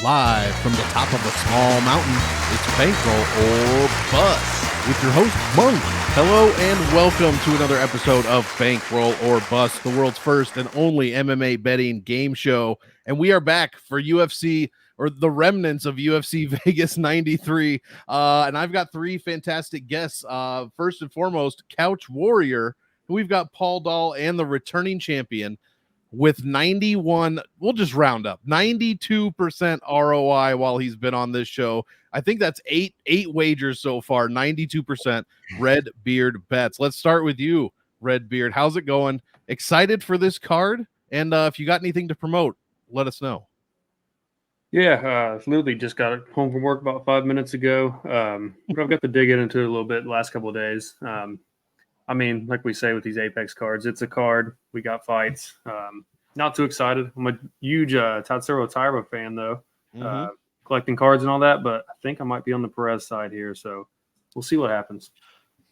Live from the top of a small mountain, it's Bankroll or Bust with your host, Monk. Hello and welcome to another episode of Bankroll or Bust, the world's first and only MMA betting game show. And we are back for UFC, or the remnants of UFC Vegas 93. And I've got three fantastic guests. First and foremost, Couch Warrior. We've got Paul Dahl and the returning champion with 91, we'll just round up, 92% ROI while he's been on this show. I think that's eight wagers so far, 92% Red Beard bets. Let's start with you, Red Beard. How's it going? Excited for this card? And if you got anything to promote, let us know. Yeah, literally just got home from work about 5 minutes ago. But I've got to dig into it a little bit the last couple of days. I mean, like we say with these Apex cards, it's a card. We got fights. Not too excited. I'm a huge Tatsuro Taira fan, though, collecting cards and all that. But I think I might be on the Perez side here, so we'll see what happens.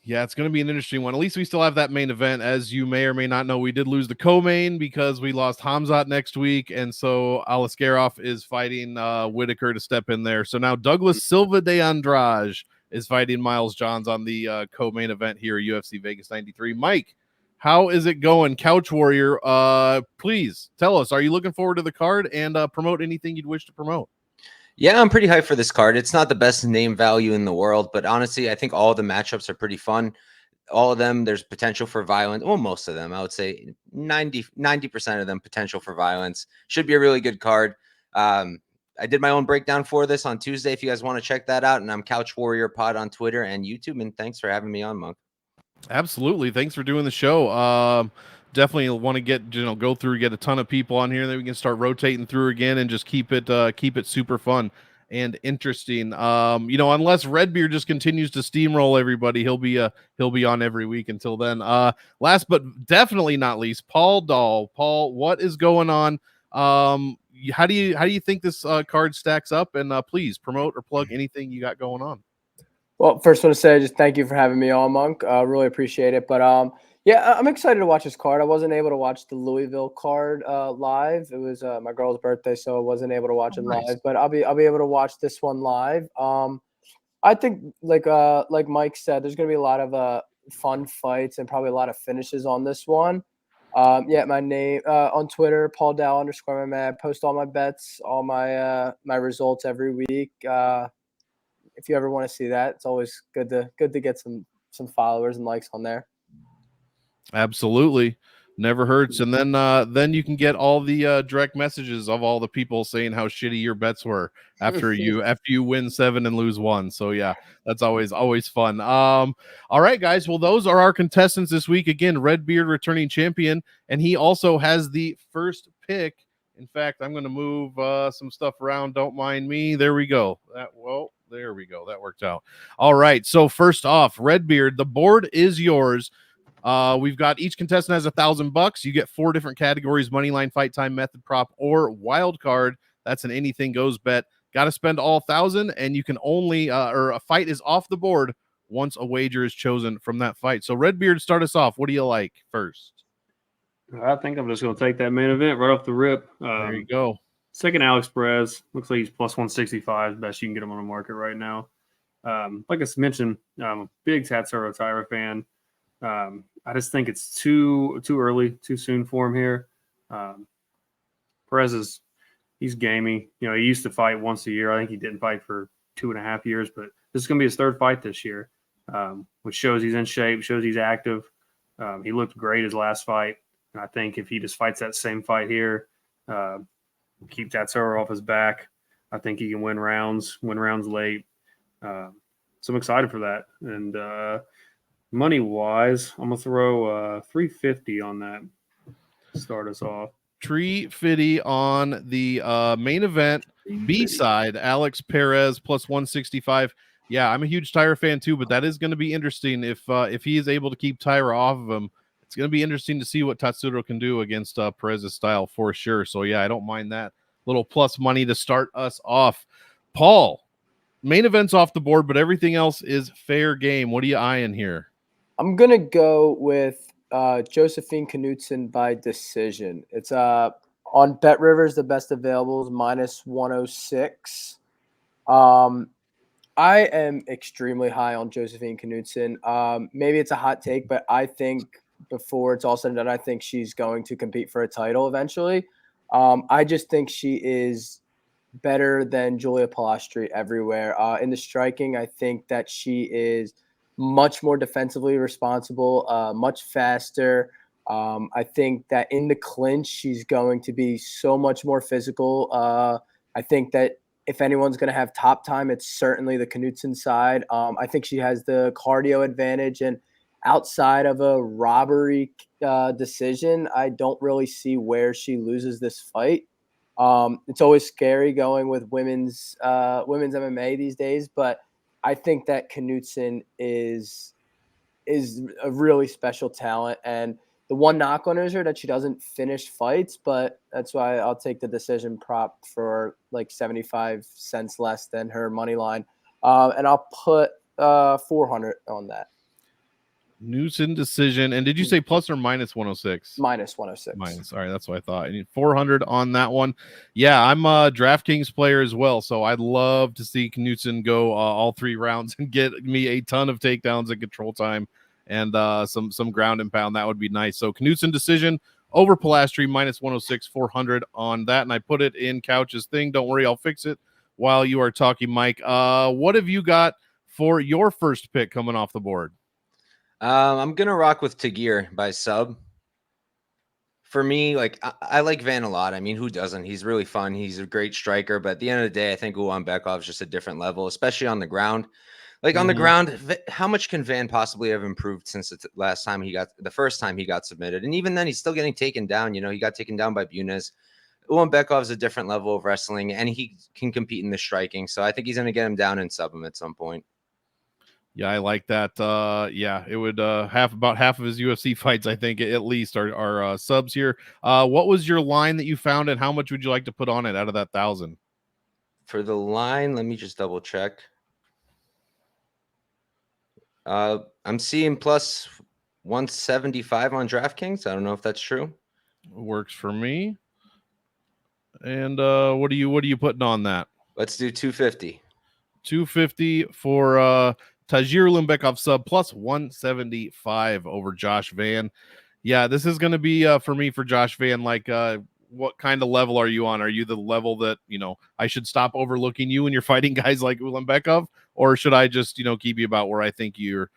Yeah, it's going to be an interesting one. At least we still have that main event. As you may or may not know, we did lose the co-main because we lost Hamzat next week, and so Alaskarov is fighting Whitaker to step in there. So now Douglas Silva de Andrade is fighting Miles Johns on the co-main event here at UFC Vegas 93. Mike, how is it going? Couch Warrior, please tell us, are you looking forward to the card and promote anything you'd wish to promote? Yeah, I'm pretty hyped for this card. It's not the best name value in the world, but honestly, I think all the matchups are pretty fun. All of them, there's potential for violence. Well, most of them, I would say 90% of them potential for violence. Should be a really good card. I did my own breakdown for this on Tuesday if you guys want to check that out. And I'm Couch Warrior Pod on Twitter and YouTube. And thanks for having me on, Monk. Absolutely. Thanks for doing the show. Definitely want to get, go through, get a ton of people on here, then we can start rotating through again and just keep it super fun and interesting. Unless Redbeard just continues to steamroll everybody, he'll be on every week until then. Last but definitely not least, Paul Dahl. Paul, what is going on? How do you think this card stacks up? And please promote or plug anything you got going on. Well, first I want to say just thank you for having me on, Monk. Really appreciate it. But yeah, I'm excited to watch this card. I wasn't able to watch the Louisville card live. It was my girl's birthday, so I wasn't able to watch it live. But I'll be able to watch this one live. I think like Mike said, there's gonna be a lot of fun fights and probably a lot of finishes on this one. Yeah, my name on Twitter, Paul Dow _MMA. I post all my bets, all my my results every week. If you ever want to see that, it's always good to get some followers and likes on there. Absolutely, never hurts. And then you can get all the direct messages of all the people saying how shitty your bets were after you win 7 and lose 1. So yeah, that's always fun. All right, guys. Well, those are our contestants this week. Again, Redbeard returning champion, and he also has the first pick. In fact, I'm going to move some stuff around. Don't mind me. There we go. There we go. That worked out. All right. So first off, Redbeard, the board is yours. We've got each contestant has $1,000. You get 4 different categories: money line, fight time, method, prop, or wild card. That's an anything goes bet. Got to spend all 1,000, and you can only or a fight is off the board once a wager is chosen from that fight. So Redbeard, start us off. What do you like first? I think I'm just going to take that main event right off the rip. There you go. Second, Alex Perez. Looks like he's plus 165. Best you can get him on the market right now. Like I mentioned, I'm a big Tatsuro Taira fan. I just think it's too early, too soon for him here. Perez he's gamey. He used to fight once a year. I think he didn't fight for 2.5 years, but this is going to be his third fight this year, which shows he's in shape, shows he's active. He looked great his last fight. And I think if he just fights that same fight here, keep Tatsuro off his back, I think he can win rounds late. So I'm excited for that. And money-wise, I'm going to throw $350 on that to start us off. $350 on the main event B side, Alex Perez plus 165. Yeah, I'm a huge Taira fan too, but that is going to be interesting if he is able to keep Taira off of him. It's going to be interesting to see what Tatsuro can do against Perez's style for sure. So yeah, I don't mind that little plus money to start us off. Paul, main event's off the board, but everything else is fair game. What are you eyeing here? I'm gonna go with Josephine Knudsen by decision. It's On Bet Rivers, the best available is -106. I am extremely high on Josephine Knudsen. Maybe it's a hot take, but I think before it's all said and done, I think she's going to compete for a title eventually. I just think she is better than Julia Palastri everywhere. In the striking, I think that she is much more defensively responsible, much faster. I think that in the clinch, she's going to be so much more physical. I think that if anyone's going to have top time, it's certainly the Knudsen side. I think she has the cardio advantage, and outside of a robbery decision, I don't really see where she loses this fight. It's always scary going with women's MMA these days, but I think that Knudsen is a really special talent. And the one knock on her is that she doesn't finish fights, but that's why I'll take the decision prop for like 75 cents less than her money line. And I'll put 400 on that. Newson decision. And did you say plus or minus 106? Minus 106. Minus. All right, that's what I thought. I need 400 on that one. Yeah, I'm a DraftKings player as well, so I'd love to see Knudsen go all 3 rounds and get me a ton of takedowns and control time and some ground and pound. That would be nice. So Knudsen decision over Palastri, minus 106, 400 on that. And I put it in Couch's thing. Don't worry, I'll fix it while you are talking, Mike. What have you got for your first pick coming off the board? I'm going to rock with Tagir by sub. For me, like I like Van a lot. I mean, who doesn't? He's really fun. He's a great striker. But at the end of the day, I think Ulanbekov is just a different level, especially on the ground. Like on the ground, how much can Van possibly have improved since the first time he got submitted? And even then, he's still getting taken down. You know, he got taken down by Bunez. Ulanbekov is a different level of wrestling, and he can compete in the striking. So I think he's going to get him down and sub him at some point. Yeah, I like that. Yeah, it would about half of his UFC fights, I think, at least are subs here. What was your line that you found, and how much would you like to put on it out of that 1,000? For the line, let me just double check. I'm seeing plus 175 on DraftKings. I don't know if that's true. Works for me. And what are you putting on that? Let's do 250. 250 for Tagir Ulanbekov sub, plus 175 over Josh Van. Yeah, this is going to be for me, for Josh Van, like what kind of level are you on? Are you the level that, you know, I should stop overlooking you when you're fighting guys like Ulanbekov, or should I just, you know, keep you about where I think you're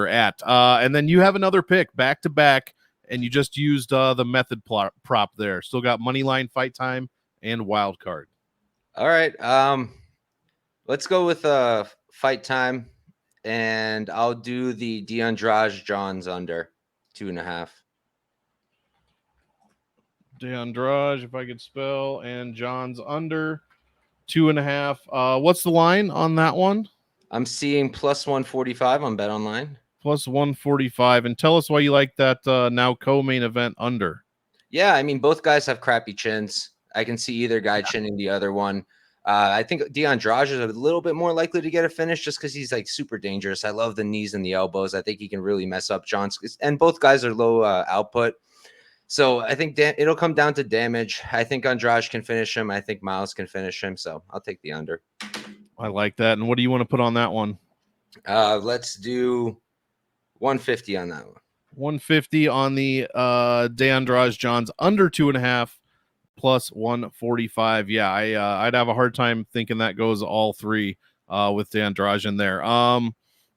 at? And then you have another pick back to back, and you just used the method prop there. Still got money line, fight time, and wild card. All right. Let's go with fight time, and I'll do the DeAndrade Johns under 2.5. DeAndrade, if I could spell, and John's under 2.5. What's the line on that one? I'm seeing plus 145 on Bet Online. Plus 145. And tell us why you like that now co-main event under. Yeah, I mean, both guys have crappy chins. I can see either guy chinning the other one. I think DeAndrade is a little bit more likely to get a finish just because he's like super dangerous. I love the knees and the elbows. I think he can really mess up John's. And both guys are low output. So I think it'll come down to damage. I think Andrade can finish him. I think Miles can finish him. So I'll take the under. I like that. And what do you want to put on that one? Let's do 150 on that one. 150 on the DeAndrade Johns under 2.5. Plus 145. Yeah, I'd have a hard time thinking that goes all 3 with DeAndrade in there.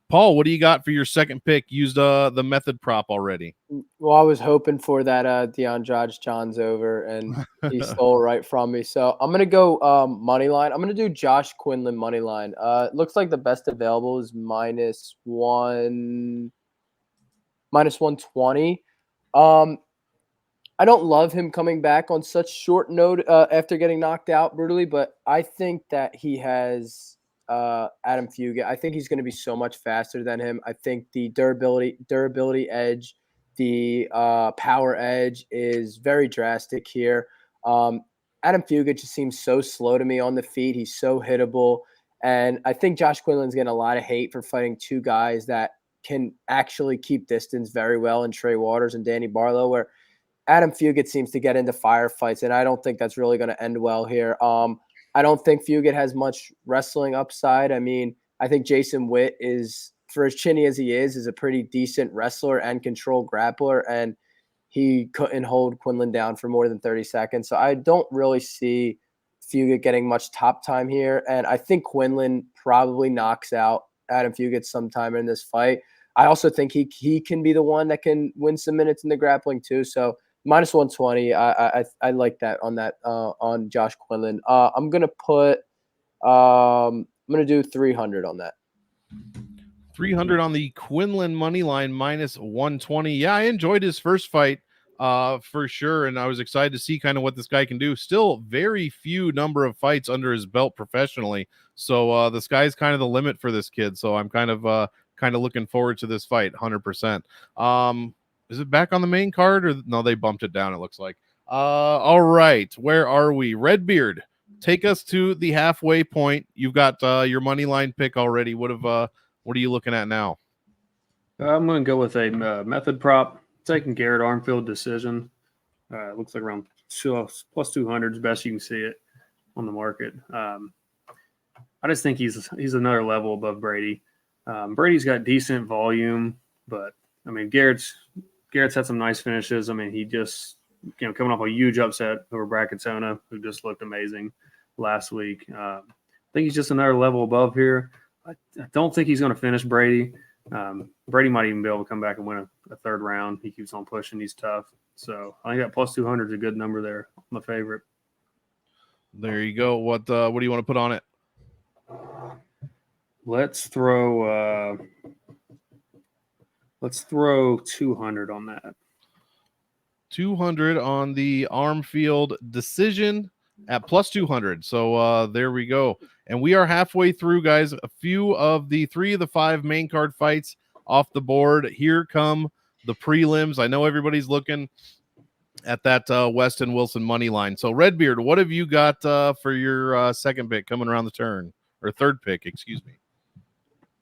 Paul, what do you got for your second pick? Used the method prop already. Well, I was hoping for that DeAndrade Johns over, and he stole right from me. So I'm gonna go money line. I'm gonna do Josh Quinlan money line. It looks like the best available is minus 120. I don't love him coming back on such short note after getting knocked out brutally, but I think that he has Adam Fugit. I think he's going to be so much faster than him. I think the durability edge, the power edge is very drastic here. Adam Fugit just seems so slow to me on the feet. He's so hittable. And I think Josh Quinlan's getting a lot of hate for fighting 2 guys that can actually keep distance very well in Trey Waters and Danny Barlow, where Adam Fugit seems to get into firefights, and I don't think that's really going to end well here. I don't think Fugit has much wrestling upside. I mean, I think Jason Witt is, for as chinny as he is a pretty decent wrestler and control grappler, and he couldn't hold Quinlan down for more than 30 seconds. So I don't really see Fugit getting much top time here, and I think Quinlan probably knocks out Adam Fugit sometime in this fight. I also think he can be the one that can win some minutes in the grappling too. So minus 120, I like that on Josh Quinlan. I'm gonna do 300 on that. 300 on the Quinlan money line, minus 120. Yeah, I enjoyed his first fight for sure, and I was excited to see kind of what this guy can do. Still very few number of fights under his belt professionally, so the sky's kind of the limit for this kid. So I'm kind of looking forward to this fight 100%. Is it back on the main card, or no, they bumped it down, it looks like. All right, where are we? Redbeard, take us to the halfway point. You've got your money line pick already. What are you looking at now? I'm going to go with a method prop, taking Garrett Armfield decision. It looks like around plus 200 is best you can see it on the market. I just think he's another level above Brady. Brady's got decent volume, but I mean Garrett's had some nice finishes. I mean, he just coming off a huge upset over Bracketona, who just looked amazing last week. I think he's just another level above here. I don't think he's going to finish Brady. Brady might even be able to come back and win a third round. He keeps on pushing. He's tough. So I think that plus 200 is a good number there. I'm a favorite. There you go. What do you want to put on it? Let's throw 200 on that. 200 on the Armfield decision at plus 200. So there we go. And we are halfway through, guys. A few of the 3 of the 5 main card fights off the board. Here come the prelims. I know everybody's looking at that Weston Wilson money line. So Redbeard, what have you got for your second pick coming around the turn, or third pick, excuse me?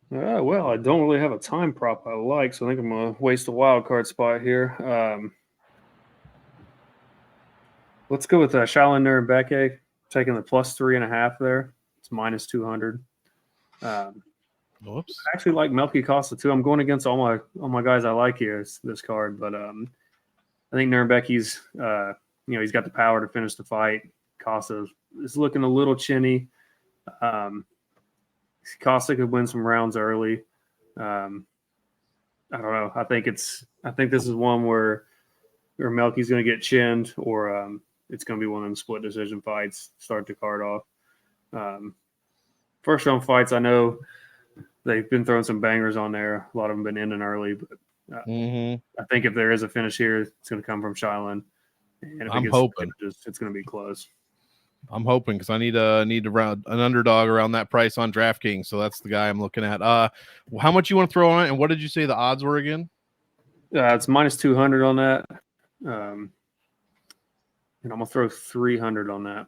Well, I don't really have a time prop I like, so I think I'm going to waste a wild card spot here. Let's go with Shaolin Nurbeke, taking the plus 3.5 there. It's minus 200. Whoops. I actually like Melky Costa too. I'm going against all my guys I like here this card, but I think Nurbeke's he's got the power to finish the fight. Costa is looking a little chinny. Costa could win some rounds early. I don't know. I think this is one where Melky's going to get chinned, or it's going to be one of them split decision fights. Start the card off. First round fights, I know they've been throwing some bangers on there. A lot of them been ending early, but I think if there is a finish here, it's going to come from Shaolin. And if I'm hoping it's going to be close. I'm hoping, because I need to round an underdog around that price on DraftKings. So that's the guy I'm looking at. How much you want to throw on it, and what did you say the odds were again? It's minus 200 on that. And I'm going to throw 300 on that.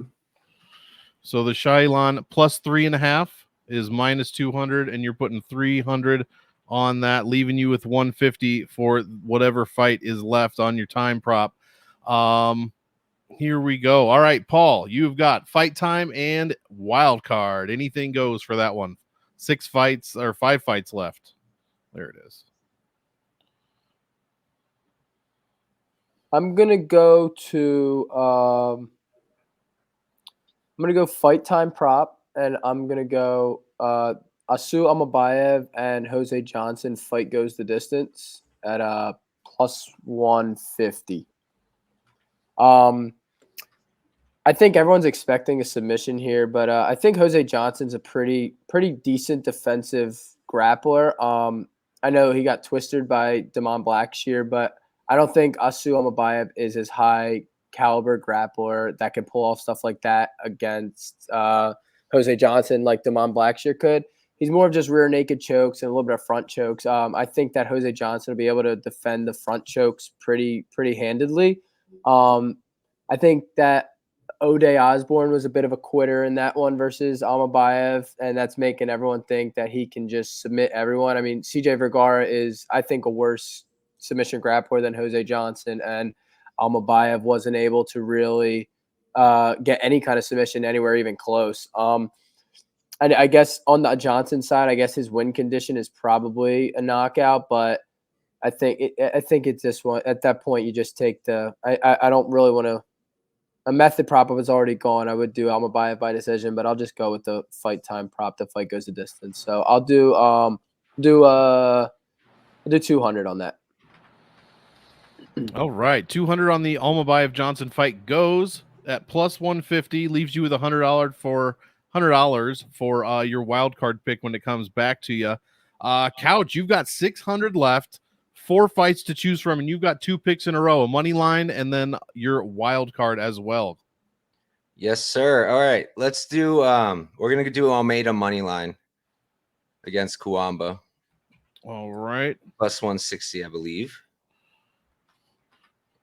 So the Shailon plus 3.5 is minus 200, and you're putting 300 on that, leaving you with 150 for whatever fight is left on your time prop. Here we go. All right, Paul, you've got fight time and wild card. Anything goes for that one. 5 fights left. There it is. I'm gonna go fight time prop, and I'm gonna go Asu Amabayev and Jose Johnson. Fight goes the distance at plus 150. I think everyone's expecting a submission here, but I think Jose Johnson's a pretty decent defensive grappler. I know he got twisted by Damon Blackshear, but I don't think Asu Amabayev is his high caliber grappler that can pull off stuff like that against Jose Johnson like Damon Blackshear could. He's more of just rear naked chokes and a little bit of front chokes. I think that Jose Johnson will be able to defend the front chokes pretty handedly. I think that O'Day Osborne was a bit of a quitter in that one versus Amabayev, and that's making everyone think that he can just submit everyone. I mean, CJ Vergara is, I think, a worse submission grappler than Jose Johnson, and Almabayev wasn't able to really get any kind of submission anywhere even close. I guess on the Johnson side, I guess his win condition is probably a knockout, but I think it's this one. At that point, you just take the. I don't really want to. A method prop was already gone. I would do Almabayev by decision, but I'll just go with the fight time prop. The fight goes the distance. So I'll do 200 on that. All right, 200 on the Almabayev Johnson fight goes at plus 150. Leaves you with $100 for your wild card pick when it comes back to you. Couch, you've got 600 left. 4 fights to choose from, and you've got 2 picks in a row, a money line and then your wild card as well. Yes, sir. All right, let's do we're gonna do Almeida money line against Kuamba. All right, Plus 160, I believe.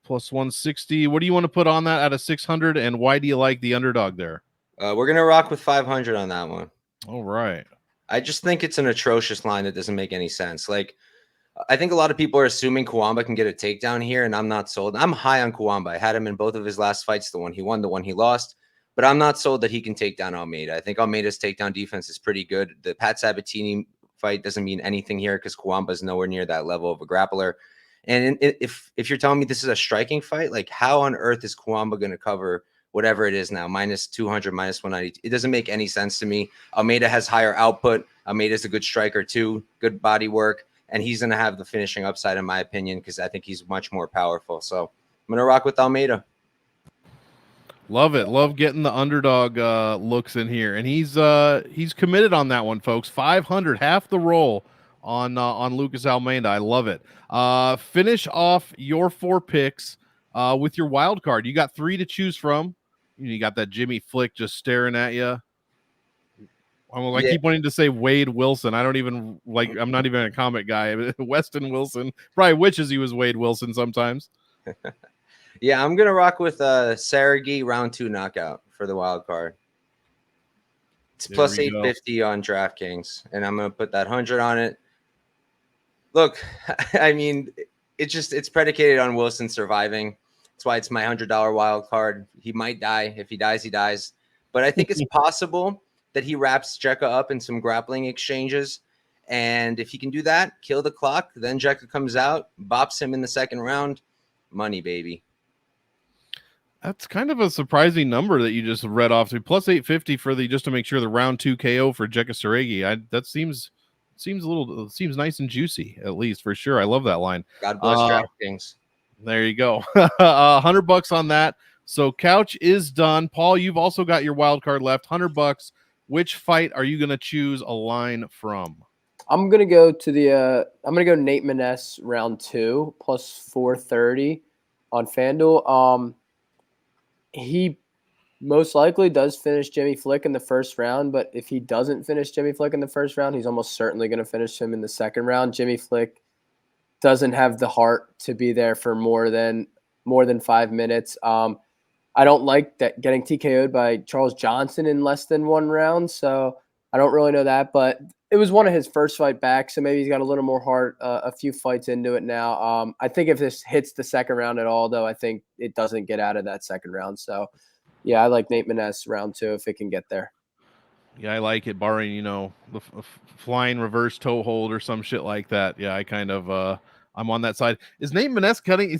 Plus 160. What do you want to put on that out of 600, and why do you like the underdog there? We're gonna rock with 500 on that one. All right. I just think it's an atrocious line that doesn't make any sense. Like, I think a lot of people are assuming Kuamba can get a takedown here, and I'm not sold. I'm high on Kuamba. I had him in both of his last fights, the one he won, the one he lost. But I'm not sold that he can take down Almeida. I think Almeida's takedown defense is pretty good. The Pat Sabatini fight doesn't mean anything here because Kuamba is nowhere near that level of a grappler. And if you're telling me this is a striking fight, like how on earth is Kuamba going to cover whatever it is now, minus 200, minus 190? It doesn't make any sense to me. Almeida has higher output. Almeida's a good striker too, good body work. And he's going to have the finishing upside, in my opinion, because I think he's much more powerful. So I'm going to rock with Almeida. Love it. Love getting the underdog looks in here. And he's committed on that one, folks. 500, half the roll on Lucas Almeida. I love it. Finish off your 4 picks with your wild card. You got 3 to choose from. You got that Jimmy Flick just staring at you. I keep wanting to say Wade Wilson. I don't even like. I'm not even a comic guy. Weston Wilson probably wishes he was Wade Wilson sometimes. Yeah, I'm gonna rock with Saragi round 2 knockout for the wild card. It's plus 850 on DraftKings, and I'm gonna put that 100 on it. Look, I mean, it's predicated on Wilson surviving. That's why it's my $100 wild card. He might die. If he dies, he dies. But I think it's possible that he wraps Jekka up in some grappling exchanges. And if he can do that, kill the clock, then Jekka comes out, bops him in the second round. Money, baby. That's kind of a surprising number that you just read off to. Plus 850 for just to make sure the round 2 KO for Jekka Saragi. That seems nice and juicy, at least for sure. I love that line. God bless DraftKings. There you go. $100 on that. So Couch is done. Paul, you've also got your wild card left. $100. Which fight are you going to choose a line from? I'm gonna go Nate Maness round 2 plus 430 on FanDuel. He most likely does finish Jimmy Flick in the first round, but if he doesn't finish Jimmy Flick in the first round, he's almost certainly going to finish him in the second round. Jimmy Flick doesn't have the heart to be there for more than 5 minutes. I don't like that getting TKO'd by Charles Johnson in less than 1 round, so I don't really know that, but it was one of his first fight back, so maybe he's got a little more heart a few fights into it now. I think if this hits the second round at all, though, I think it doesn't get out of that second round. So, yeah, I like Nate Maness round 2 if it can get there. Yeah, I like it, barring, the flying reverse toe hold or some shit like that. Yeah, I kind of I'm on that side. Is Nate Maness cutting?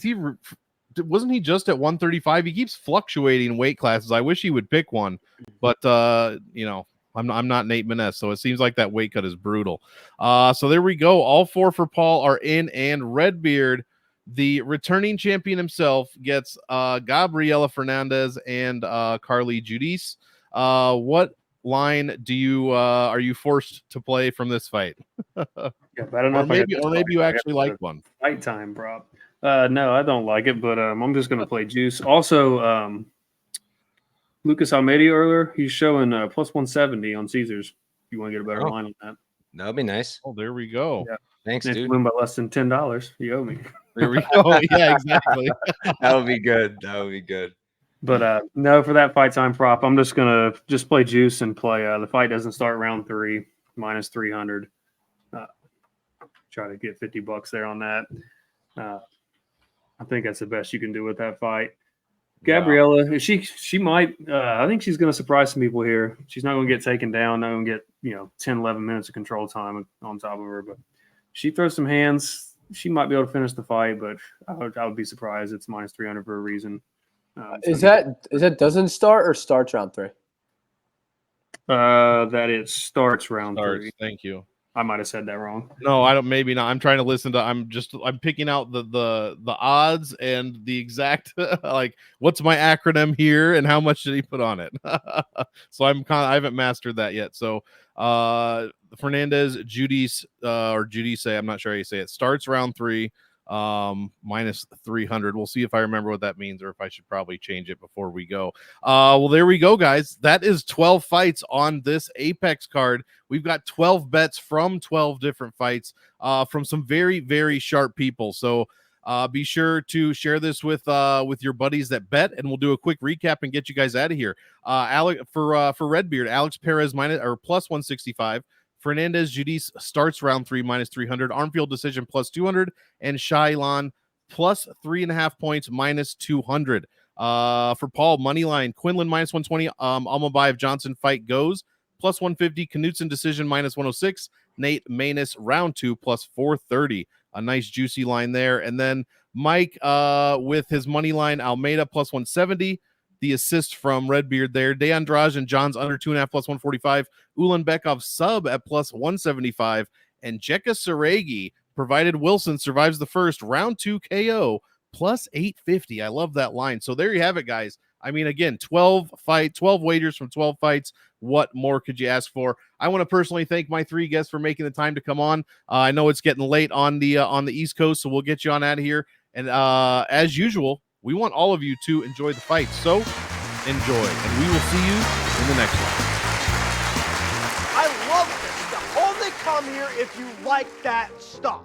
Wasn't he just at 135? He keeps fluctuating weight classes. I wish he would pick one, but I'm not Nate Maness, so it seems like that weight cut is brutal. So there we go. All 4 for Paul are in, and Redbeard, the returning champion himself, gets Gabriela Fernandez and Carly Judice. What line are you forced to play from this fight? Yeah, I don't know. Or maybe you actually like one. Fight time prop. No, I don't like it, but I'm just going to play juice. Also, Lucas Almeida earlier, he's showing plus 170 on Caesars. If you want to get a better line on that. That would be nice. Oh, there we go. Yeah. Thanks, and dude. if you win by less than $10, you owe me. There we go. Yeah, exactly. That would be good. That would be good. But no, for that fight time prop, I'm just going to play juice and play. The fight doesn't start round 3, minus 300. Try to get $50 there on that. I think that's the best you can do with that fight. Gabriella, she might. I think she's going to surprise some people here. She's not going to get taken down. Not going to get 10, 11 minutes of control time on top of her. But she throws some hands. She might be able to finish the fight, but I would be surprised. It's minus 300 for a reason. Is that doesn't start or starts round 3? That it starts round 3. Thank you. I might have said that wrong. No, I don't. Maybe not. I'm trying to listen to. I'm picking out the odds and the exact like what's my acronym here and how much did he put on it. So I haven't mastered that yet. So Fernandez Judice or Judice, I'm not sure how you say it. Starts round 3. Minus 300. We'll see if I remember what that means or if I should probably change it before we go. Well, there we go, guys. That is 12 fights on this Apex card. We've got 12 bets from 12 different fights from some very, very sharp people. So be sure to share this with your buddies that bet, and we'll do a quick recap and get you guys out of here. Alex for Redbeard, Alex Perez plus 165. Fernandez Judice starts round 3 minus 300. Armfield decision plus 200. And Shailan plus 3.5 points minus 200. For Paul, moneyline Quinlan minus 120. Almabayev Johnson fight goes plus 150. Knutson decision minus 106. Nate Manus round 2 plus 430. A nice juicy line there. And then Mike with his moneyline Almeida plus 170. The assist from Redbeard there. Deandraj and John's under 2.5 plus 145. Ulanbekov sub at plus 175. And Jekka Saragi, provided Wilson survives the first round 2 KO, plus 850. I love that line. So there you have it, guys. I mean, again, 12 wagers from 12 fights. What more could you ask for? I want to personally thank my 3 guests for making the time to come on. I know it's getting late on the East Coast, so we'll get you on out of here. And as usual, we want all of you to enjoy the fight. So enjoy, and we will see you in the next one. I love this stuff. Only come here if you like that stuff.